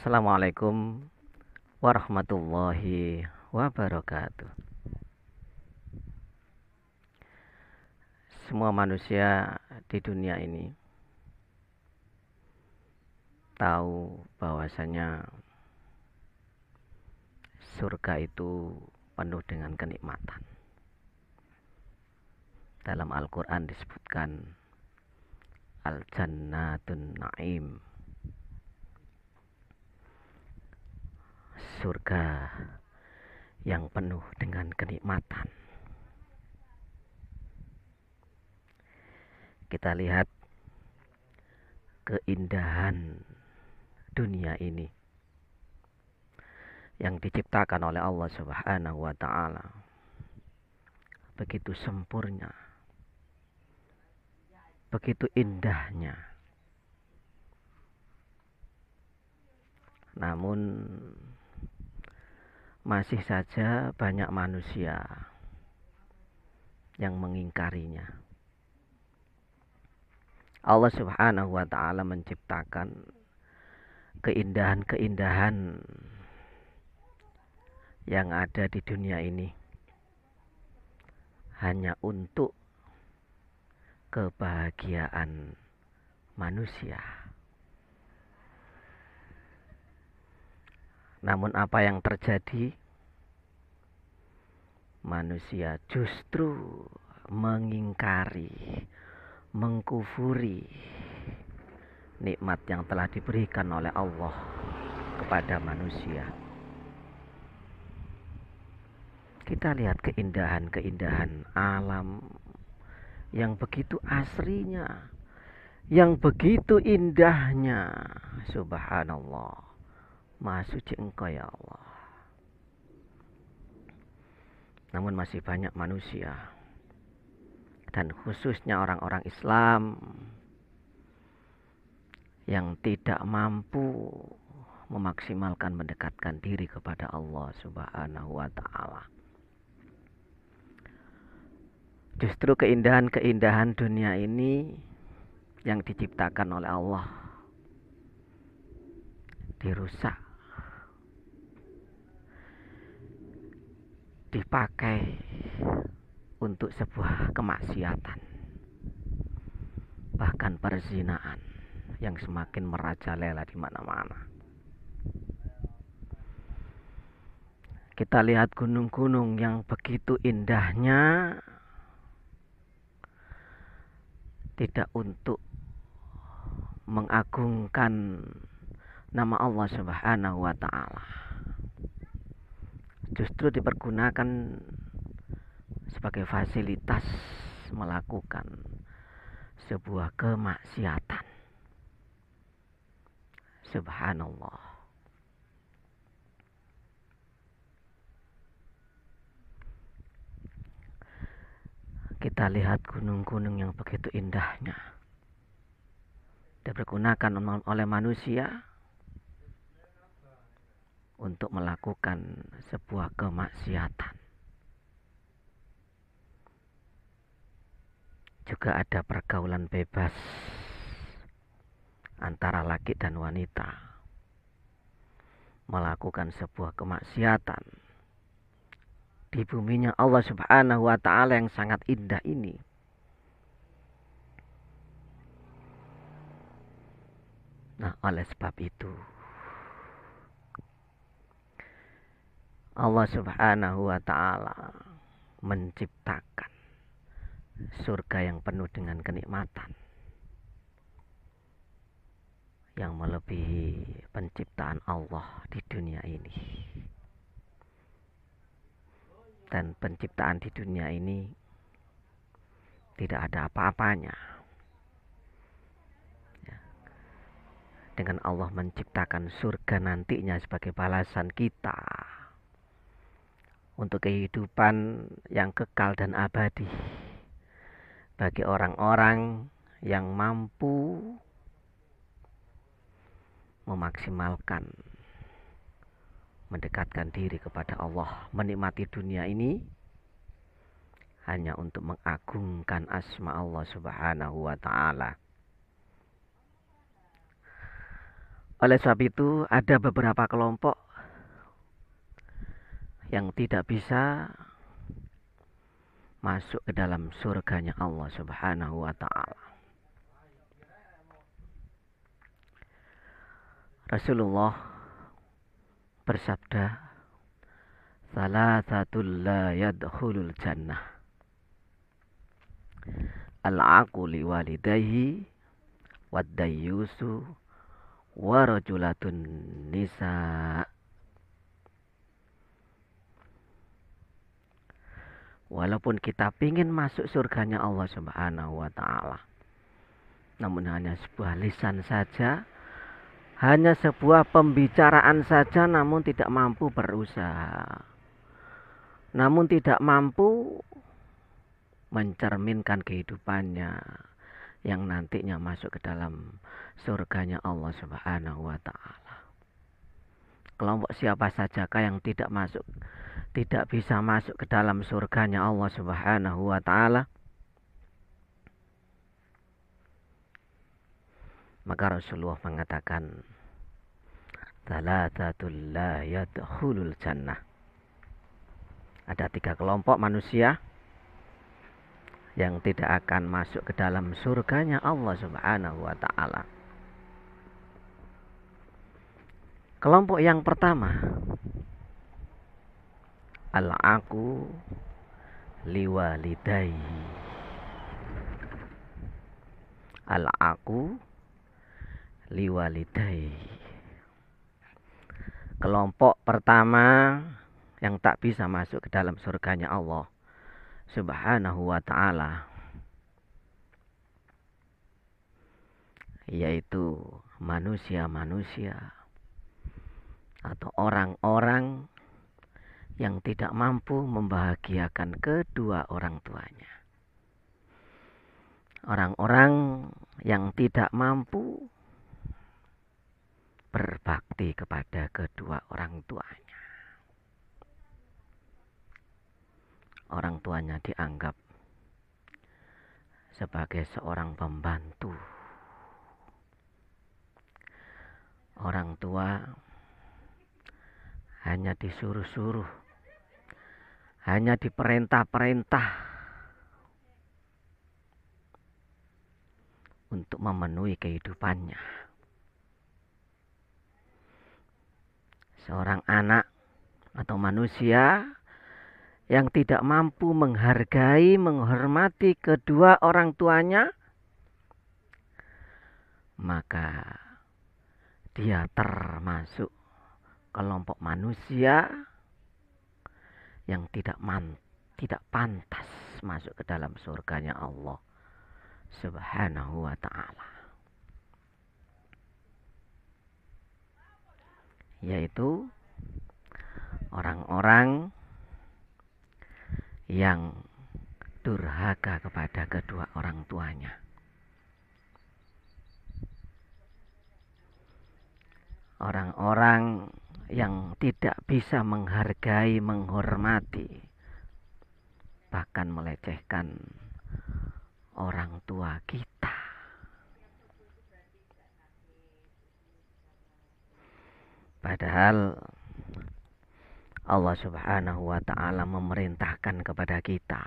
Assalamualaikum warahmatullahi wabarakatuh. Semua manusia di dunia ini tahu bahwasanya surga itu penuh dengan kenikmatan. Dalam Al-Quran disebutkan Al-Jannatun Naim, surga yang penuh dengan kenikmatan. Kita lihat keindahan dunia ini yang diciptakan oleh Allah Subhanahu wa taala. Begitu sempurna, begitu indahnya. Namun masih saja banyak manusia yang mengingkarinya. Allah Subhanahu wa taala menciptakan keindahan-keindahan yang ada di dunia ini hanya untuk kebahagiaan manusia. Namun apa yang terjadi? Manusia justru mengingkari, mengkufuri nikmat yang telah diberikan oleh Allah kepada manusia. Kita lihat keindahan-keindahan alam yang begitu asrinya, yang begitu indahnya. Subhanallah, Maha suci Engkau ya Allah. Namun masih banyak manusia, dan khususnya orang-orang Islam, yang tidak mampu memaksimalkan mendekatkan diri kepada Allah Subhanahu wa taala. Justru keindahan-keindahan dunia ini yang diciptakan oleh Allah dirusak, dipakai untuk sebuah kemaksiatan, bahkan perzinaan yang semakin merajalela di mana-mana. Kita lihat gunung-gunung yang begitu indahnya, tidak untuk mengagungkan nama Allah Subhanahu wa taala, justru dipergunakan sebagai fasilitas melakukan sebuah kemaksiatan. Subhanallah. Kita lihat gunung-gunung yang begitu indahnya dipergunakan oleh manusia untuk melakukan sebuah kemaksiatan. Juga ada pergaulan bebas antara laki dan wanita, melakukan sebuah kemaksiatan di buminya Allah Subhanahu wa taala yang sangat indah ini. Nah, oleh sebab itu Allah Subhanahu wa taala menciptakan surga yang penuh dengan kenikmatan, yang melebihi penciptaan Allah di dunia ini. Dan penciptaan di dunia ini tidak ada apa-apanya dengan Allah menciptakan surga nantinya sebagai balasan kita untuk kehidupan yang kekal dan abadi bagi orang-orang yang mampu memaksimalkan mendekatkan diri kepada Allah, menikmati dunia ini hanya untuk mengagungkan asma Allah Subhanahu wa taala. Oleh sebab itu ada beberapa kelompok yang tidak bisa masuk ke dalam surganya Allah Subhanahu wa taala. Rasulullah bersabda, "Thalathatul la yadkhulul jannah. Al-aqu liwalidayhi wad-dayyusu wa rajulatun nisa." Walaupun kita ingin masuk surganya Allah Subhanahu wa taala, namun hanya sebuah lisan saja, hanya sebuah pembicaraan saja, namun tidak mampu berusaha, namun tidak mampu mencerminkan kehidupannya yang nantinya masuk ke dalam surganya Allah Subhanahu wa taala. Kelompok siapa sajakah yang tidak bisa masuk ke dalam surganya Allah Subhanahu wa taala? Maka Rasulullah mengatakan, "Thalathatul la yadkhulul jannah." Ada 3 kelompok manusia yang tidak akan masuk ke dalam surganya Allah Subhanahu wa taala. Kelompok yang pertama, al-aqu liwalidayhi. Al-aqu liwalidayhi. Kelompok pertama yang tak bisa masuk ke dalam surganya Allah Subhanahu wa taala, yaitu manusia-manusia atau orang-orang yang tidak mampu membahagiakan kedua orang tuanya. Orang-orang yang tidak mampu berbakti kepada kedua orang tuanya. Orang tuanya dianggap sebagai seorang pembantu. Orang tua hanya disuruh-suruh, hanya diperintah-perintah untuk memenuhi kehidupannya. Seorang anak atau manusia yang tidak mampu menghargai, menghormati kedua orang tuanya, maka dia termasuk kelompok manusia yang tidak pantas masuk ke dalam surganya Allah Subhanahu wa ta'ala, yaitu orang-orang yang durhaka kepada kedua orang tuanya. Orang-orang yang tidak bisa menghargai, menghormati, bahkan melecehkan orang tua kita. Padahal Allah Subhanahu wa ta'ala memerintahkan kepada kita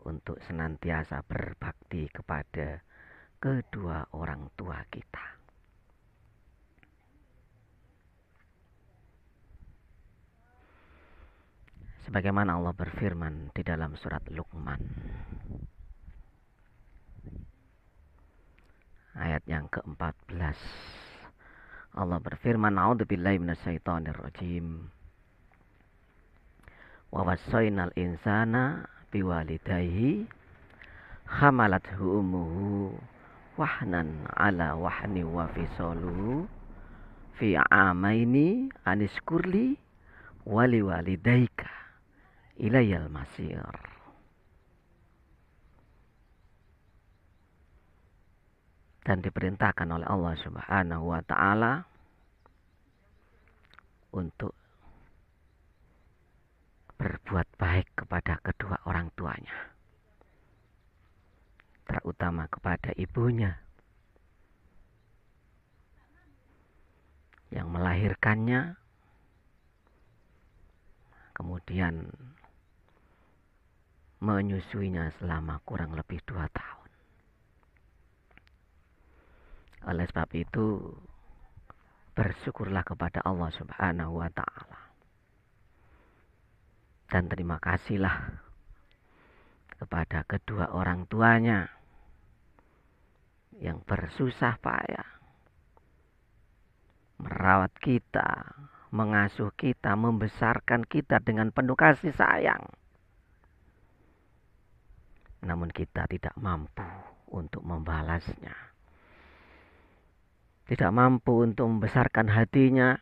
untuk senantiasa berbakti kepada kedua orang tua kita. Sebagaimana Allah berfirman di dalam surat Luqman, ayat yang ke-14. Allah berfirman, "A'udzubillahi minasyaitonirrajim. Wa wassaynal insana biwalidayhi hamalathu ummuhu wahnan ala wahni wa fisaluhu fi amaini aniskurli wali walidaika ilayal masir." Dan diperintahkan oleh Allah Subhanahu wa ta'ala untuk berbuat baik kepada kedua orang tuanya, terutama kepada ibunya. yang melahirkannya, kemudian menyusuinya selama kurang lebih 2 tahun. Oleh sebab itu, bersyukurlah kepada Allah Subhanahu wa ta'ala. Dan terima kasihlah kepada kedua orang tuanya yang bersusah payah merawat kita, mengasuh kita, membesarkan kita dengan penuh kasih sayang. Namun kita tidak mampu untuk membalasnya. Tidak mampu untuk membesarkan hatinya.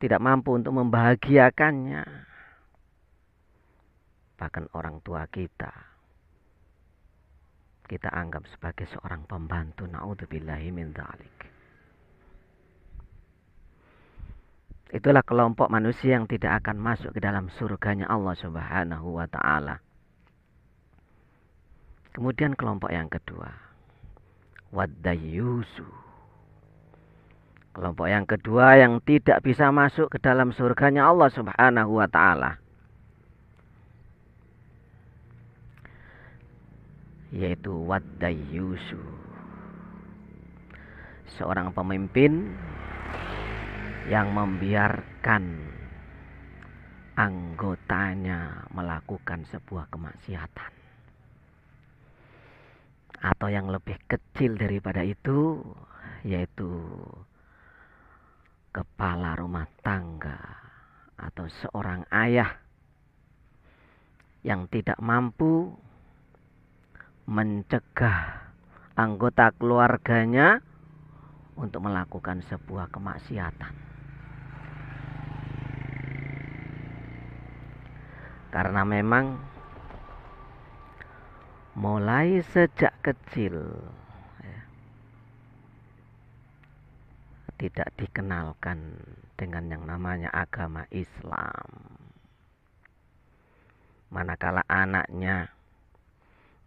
Tidak mampu untuk membahagiakannya. Bahkan orang tua kita anggap sebagai seorang pembantu. Na'udzubillahi min dzalik. Itulah kelompok manusia yang tidak akan masuk ke dalam surganya Allah Subhanahu wa ta'ala. Kemudian kelompok yang kedua, Waddayusu. Kelompok yang kedua yang tidak bisa masuk ke dalam surganya Allah Subhanahu wa ta'ala, yaitu Waddayusu. Seorang pemimpin yang membiarkan anggotanya melakukan sebuah kemaksiatan. Atau yang lebih kecil daripada itu, yaitu kepala rumah tangga atau seorang ayah yang tidak mampu mencegah anggota keluarganya untuk melakukan sebuah kemaksiatan. Karena memang mulai sejak kecil tidak dikenalkan dengan yang namanya agama Islam. Manakala anaknya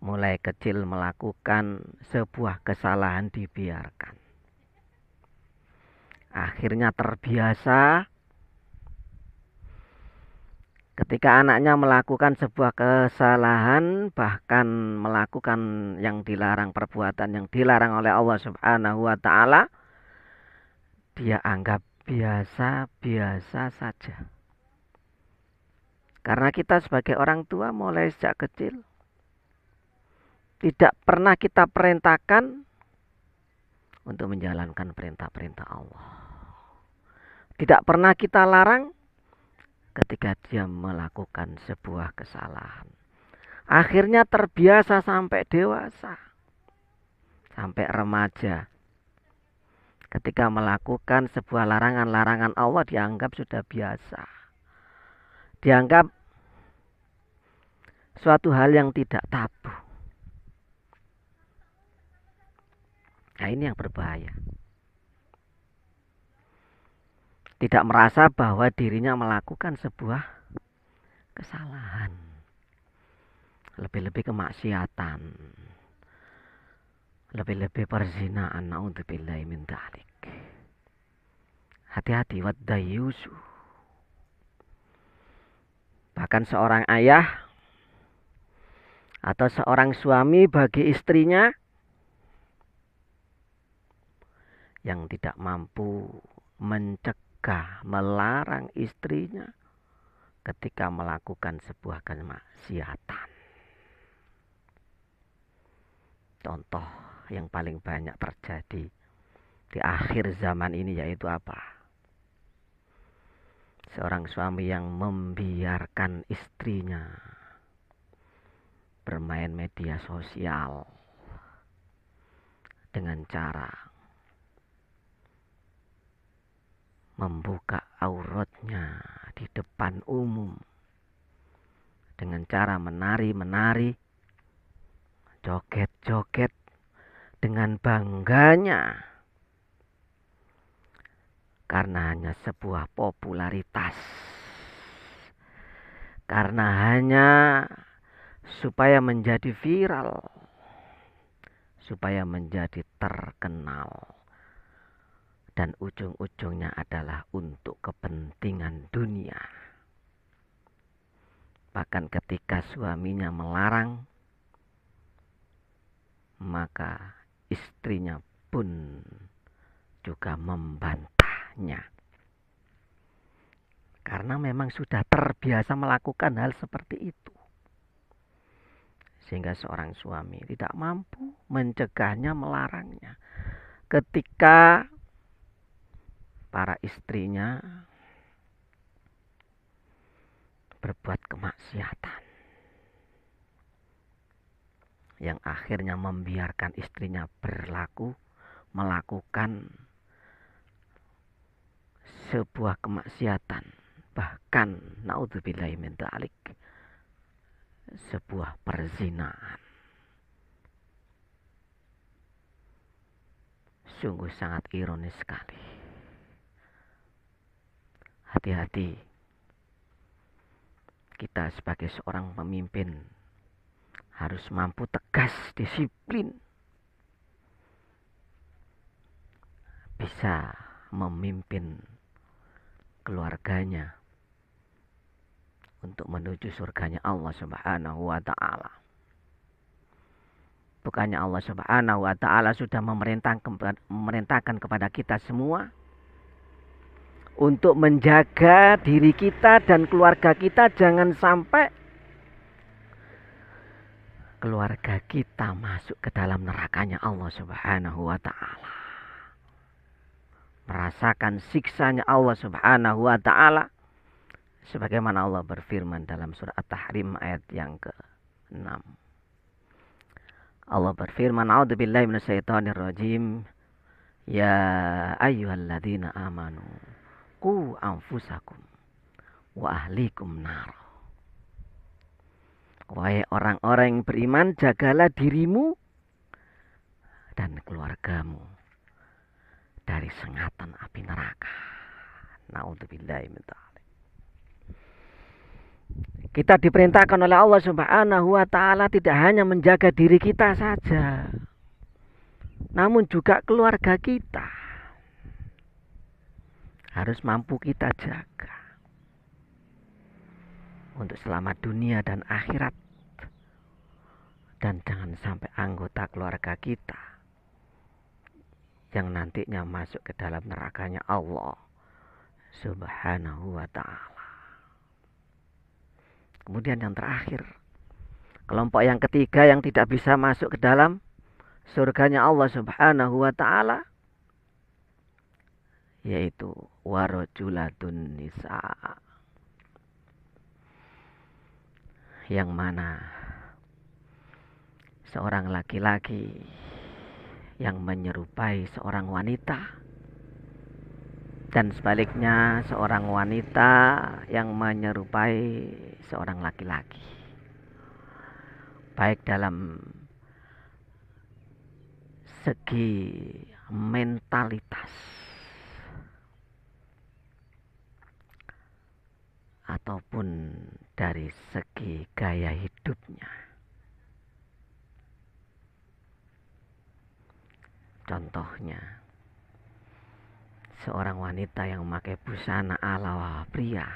mulai kecil melakukan sebuah kesalahan, dibiarkan. Akhirnya terbiasa. Ketika anaknya melakukan sebuah kesalahan, bahkan melakukan yang dilarang, perbuatan yang dilarang oleh Allah Subhanahu wa ta'ala, dia anggap biasa-biasa saja. Karena kita sebagai orang tua mulai sejak kecil tidak pernah kita perintahkan untuk menjalankan perintah-perintah Allah. Tidak pernah kita larang ketika dia melakukan sebuah kesalahan. Akhirnya terbiasa sampai dewasa, sampai remaja. Ketika melakukan sebuah larangan-larangan Allah dianggap sudah biasa. Dianggap suatu hal yang tidak tabu. Nah, ini yang berbahaya. Tidak merasa bahwa dirinya melakukan sebuah kesalahan. Lebih-lebih kemaksiatan. Lebih-lebih perzinaan. Na'udzubillahi min dzalik. Hati-hati, waddayusu. Bahkan seorang ayah atau seorang suami bagi istrinya yang tidak mampu mencegah, melarang istrinya ketika melakukan sebuah kemaksiatan. Contoh yang paling banyak terjadi di akhir zaman ini yaitu apa? Seorang suami yang membiarkan istrinya bermain media sosial dengan cara membuka auratnya di depan umum dengan cara menari-menari, joget-joget dengan bangganya karena hanya sebuah popularitas, karena hanya supaya menjadi viral, supaya menjadi terkenal dan ujung-ujungnya adalah untuk kepentingan dunia. Bahkan ketika suaminya melarang, maka istrinya pun juga membantahnya. Karena memang sudah terbiasa melakukan hal seperti itu. Sehingga seorang suami tidak mampu mencegahnya, melarangnya. Ketika para istrinya berbuat kemaksiatan, yang akhirnya membiarkan istrinya melakukan sebuah kemaksiatan, bahkan naudzubillahi min dzalik, sebuah perzinahan. Sungguh sangat ironis sekali. Hati-hati kita sebagai seorang pemimpin harus mampu tegas, disiplin, bisa memimpin keluarganya untuk menuju surganya Allah Subhanahu wa ta'ala. Bukannya Allah Subhanahu wa ta'ala sudah memerintahkan kepada kita semua untuk menjaga diri kita dan keluarga kita, jangan sampai keluarga kita masuk ke dalam nerakanya Allah Subhanahu wa ta'ala, merasakan siksanya Allah Subhanahu wa ta'ala, sebagaimana Allah berfirman dalam surah At-Tahrim ayat yang ke-6. Allah berfirman, a'udzubillahi minasyaitonir rajim, ya ayyuhalladzina amanu qu anfusakum wa ahlikum nar. Wahai orang-orang yang beriman, jagalah dirimu dan keluargamu dari sengatan api neraka. Naudzubillahi min dzalik. Kita diperintahkan oleh Allah Subhanahu wa ta'ala tidak hanya menjaga diri kita saja, namun juga keluarga kita harus mampu kita jaga untuk selamat dunia dan akhirat. Dan jangan sampai anggota keluarga kita yang nantinya masuk ke dalam nerakanya Allah Subhanahu wa ta'ala. Kemudian yang terakhir, kelompok yang ketiga yang tidak bisa masuk ke dalam surganya Allah Subhanahu wa ta'ala, yaitu warajulatun nisa, yang mana seorang laki-laki yang menyerupai seorang wanita, dan sebaliknya seorang wanita yang menyerupai seorang laki-laki, baik dalam segi mentalitas ataupun dari segi gaya hidupnya. Contohnya, seorang wanita yang memakai busana ala pria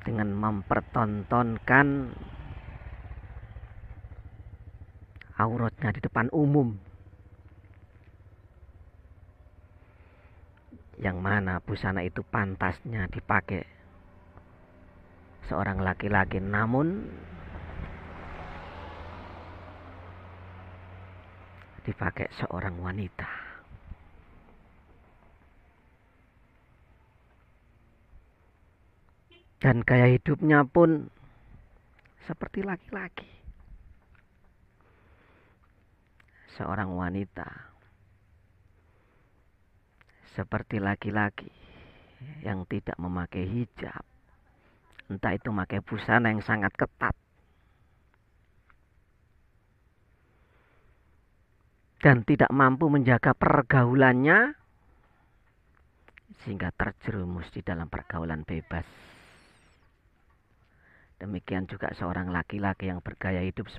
dengan mempertontonkan auratnya di depan umum, yang mana busana itu pantasnya dipakai seorang laki-laki, namun dipakai seorang wanita. Dan gaya hidupnya pun seperti laki-laki. Seorang wanita seperti laki-laki yang tidak memakai hijab, entah itu memakai busana yang sangat ketat, dan tidak mampu menjaga pergaulannya sehingga terjerumus di dalam pergaulan bebas. Demikian juga seorang laki-laki yang bergaya hidup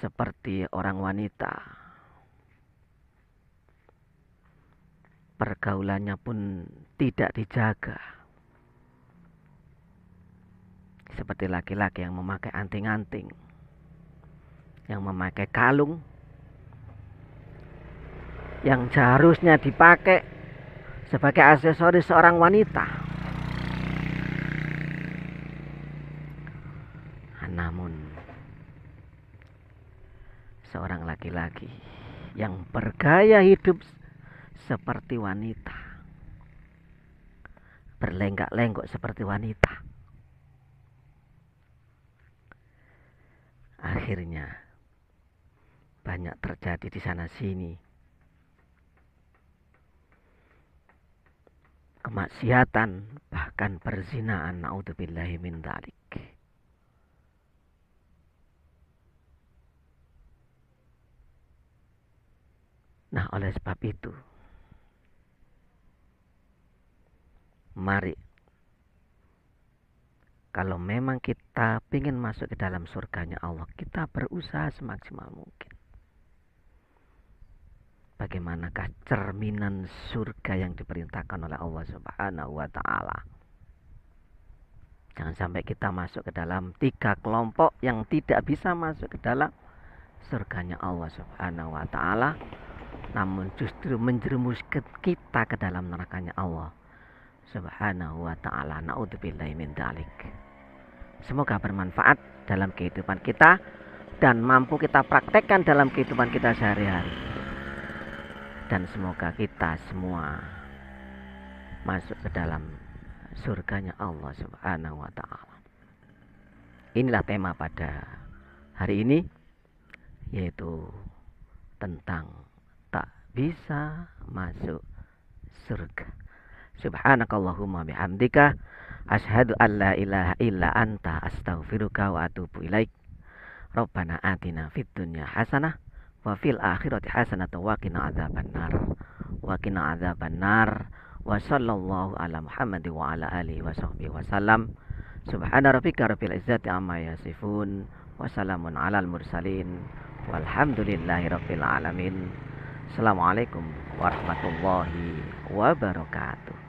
seperti orang wanita, pergaulannya pun tidak dijaga. Seperti laki-laki yang memakai anting-anting, yang memakai kalung, yang seharusnya dipakai sebagai aksesoris seorang wanita. Namun seorang laki-laki yang bergaya hidup seperti wanita, berlenggak-lenggok seperti wanita, akhirnya banyak terjadi di sana sini kemaksiatan, bahkan perzinaan. Naudzubillahi min dzalik. Nah, oleh sebab itu, mari, kalau memang kita ingin masuk ke dalam surganya Allah, kita berusaha semaksimal mungkin. Bagaimanakah cerminan surga yang diperintahkan oleh Allah Subhanahu wa ta'ala? Jangan sampai kita masuk ke dalam 3 kelompok yang tidak bisa masuk ke dalam surganya Allah Subhanahu wa ta'ala, namun justru menjerumuskan kita ke dalam nerakanya Allah Subhanahu wa ta'ala. Naudzubillahi min dzalik. Semoga bermanfaat dalam kehidupan kita dan mampu kita praktekkan dalam kehidupan kita sehari-hari. Dan semoga kita semua masuk ke dalam surganya Allah Subhanahu wa ta'ala. Inilah tema pada hari ini, yaitu tentang tak bisa masuk surga. Subhanakallahumma bihamdika asyhadu an la ilaha illa anta astaghfiruka wa atubu ilaik. Rabbana atina fid dunya hasanah wa fil akhirati hasanah wa qina adzabannar. Wa qina adzabannar. Wa sallallahu ala Muhammad wa ala alihi wa sahbihi wasallam. Subhana rabbika rabbil izzati amma yasifun wa salamun alal mursalin walhamdulillahi rabbil alamin. Assalamualaikum warahmatullahi wabarakatuh.